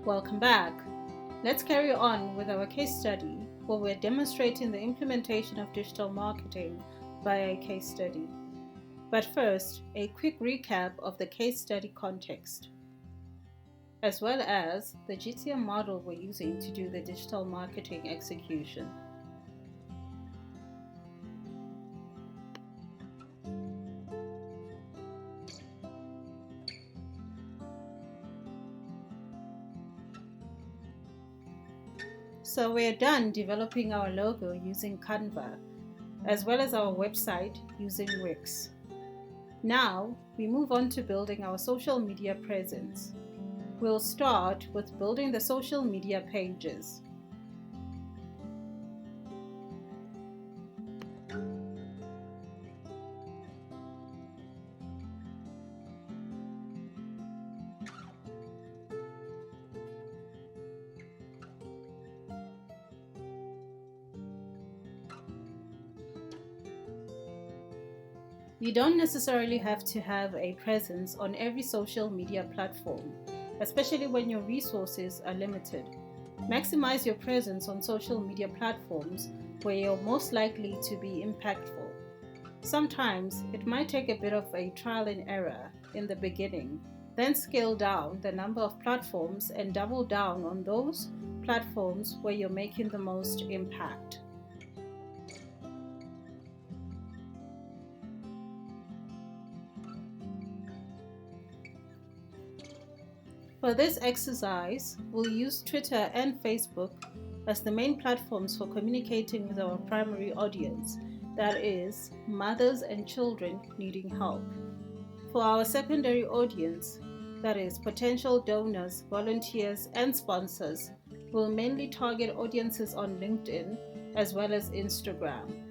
Welcome back. Let's carry on with our case study where we're demonstrating the implementation of digital marketing via a case study. But first, a quick recap of the case study context, as well as the GTM model we're using to do the digital marketing execution. So we're done developing our logo using Canva, as well as our website using Wix. Now, we move on to building our social media presence. We'll start with building the social media pages. You don't necessarily have to have a presence on every social media platform, especially when your resources are limited. Maximize your presence on social media platforms where you're most likely to be impactful. Sometimes it might take a bit of a trial and error in the beginning, then scale down the number of platforms and double down on those platforms where you're making the most impact. For this exercise, we'll use Twitter and Facebook as the main platforms for communicating with our primary audience, that is, mothers and children needing help. For our secondary audience, that is, potential donors, volunteers, and sponsors, we'll mainly target audiences on LinkedIn as well as Instagram.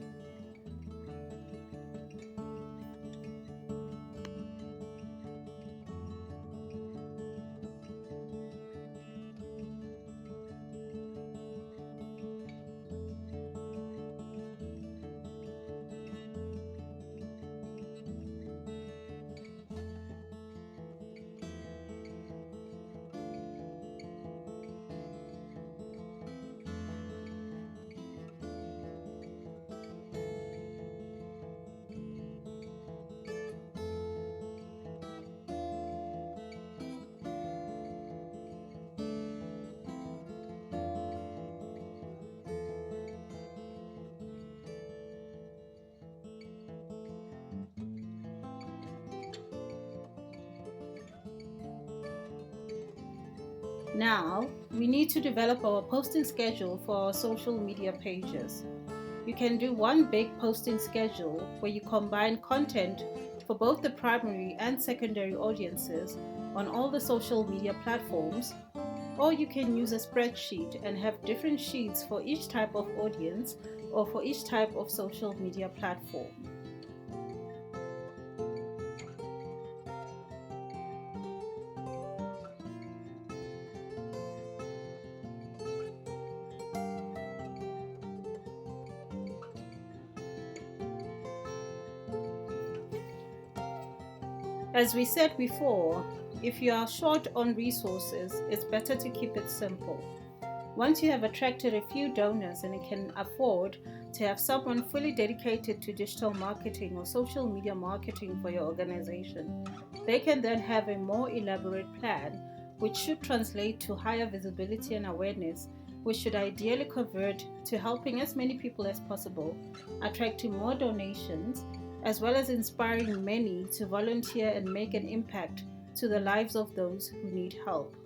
Now, we need to develop our posting schedule for our social media pages. You can do one big posting schedule where you combine content for both the primary and secondary audiences on all the social media platforms, or you can use a spreadsheet and have different sheets for each type of audience or for each type of social media platform. As we said before, if you are short on resources, it's better to keep it simple. Once you have attracted a few donors and you can afford to have someone fully dedicated to digital marketing or social media marketing for your organization, they can then have a more elaborate plan, which should translate to higher visibility and awareness, which should ideally convert to helping as many people as possible, attracting more donations, as well as inspiring many to volunteer and make an impact to the lives of those who need help.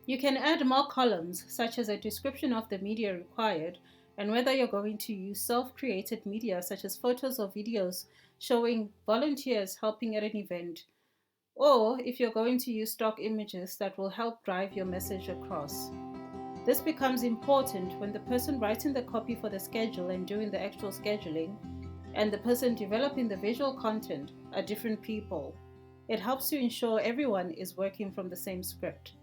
You can add more columns, such as a description of the media required and whether you're going to use self-created media such as photos or videos showing volunteers helping at an event, or if you're going to use stock images that will help drive your message across. This becomes important when the person writing the copy for the schedule and doing the actual scheduling and the person developing the visual content are different people. It helps to ensure everyone is working from the same script.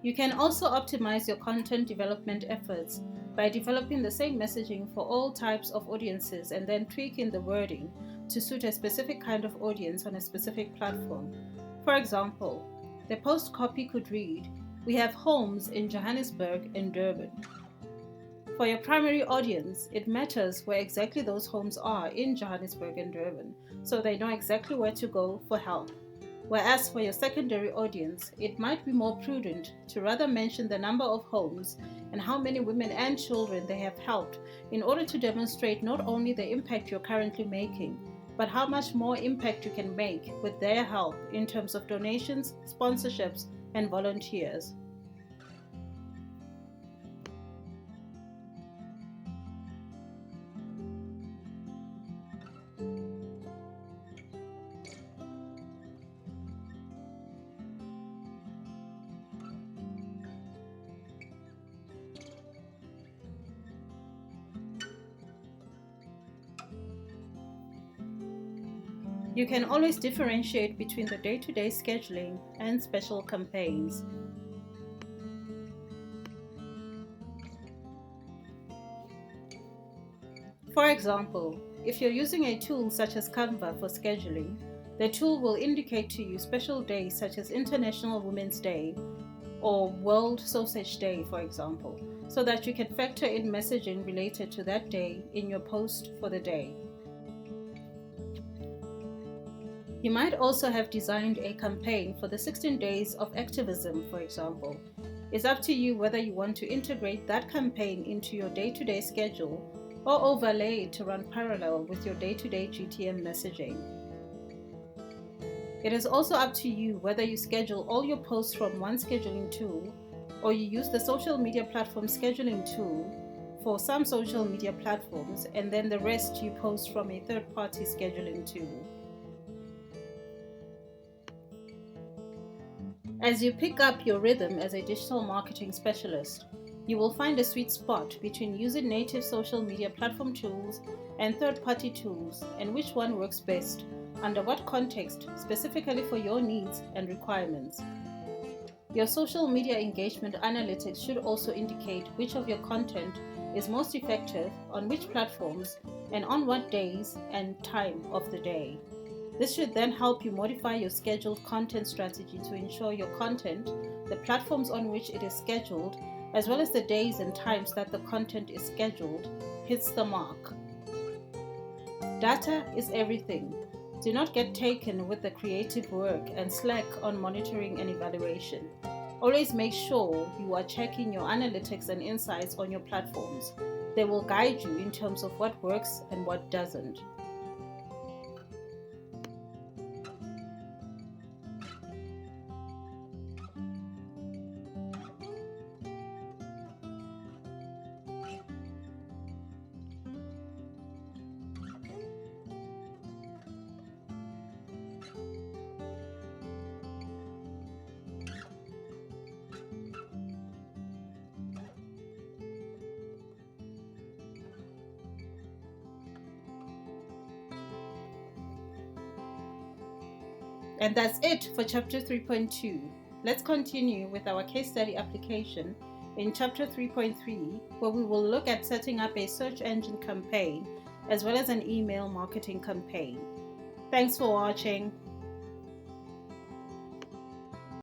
You can also optimize your content development efforts by developing the same messaging for all types of audiences and then tweaking the wording to suit a specific kind of audience on a specific platform. For example, the post copy could read, "We have homes in Johannesburg and Durban." For your primary audience, it matters where exactly those homes are in Johannesburg and Durban, so they know exactly where to go for help. Whereas for your secondary audience, it might be more prudent to rather mention the number of homes and how many women and children they have helped in order to demonstrate not only the impact you're currently making, but how much more impact you can make with their help in terms of donations, sponsorships, and volunteers. You can always differentiate between the day-to-day scheduling and special campaigns. For example, if you're using a tool such as Canva for scheduling, the tool will indicate to you special days such as International Women's Day or World Sausage Day, for example, so that you can factor in messaging related to that day in your post for the day. You might also have designed a campaign for the 16 days of activism, for example. It's up to you whether you want to integrate that campaign into your day-to-day schedule or overlay it to run parallel with your day-to-day GTM messaging. It is also up to you whether you schedule all your posts from one scheduling tool or you use the social media platform scheduling tool for some social media platforms and then the rest you post from a third-party scheduling tool. As you pick up your rhythm as a digital marketing specialist, you will find a sweet spot between using native social media platform tools and third-party tools and which one works best, under what context, specifically for your needs and requirements. Your social media engagement analytics should also indicate which of your content is most effective on which platforms and on what days and time of the day. This should then help you modify your scheduled content strategy to ensure your content, the platforms on which it is scheduled, as well as the days and times that the content is scheduled, hits the mark. Data is everything. Do not get taken with the creative work and slack on monitoring and evaluation. Always make sure you are checking your analytics and insights on your platforms. They will guide you in terms of what works and what doesn't. And that's it for Chapter 3.2. Let's continue with our case study application in Chapter 3.3, where we will look at setting up a search engine campaign as well as an email marketing campaign. Thanks for watching.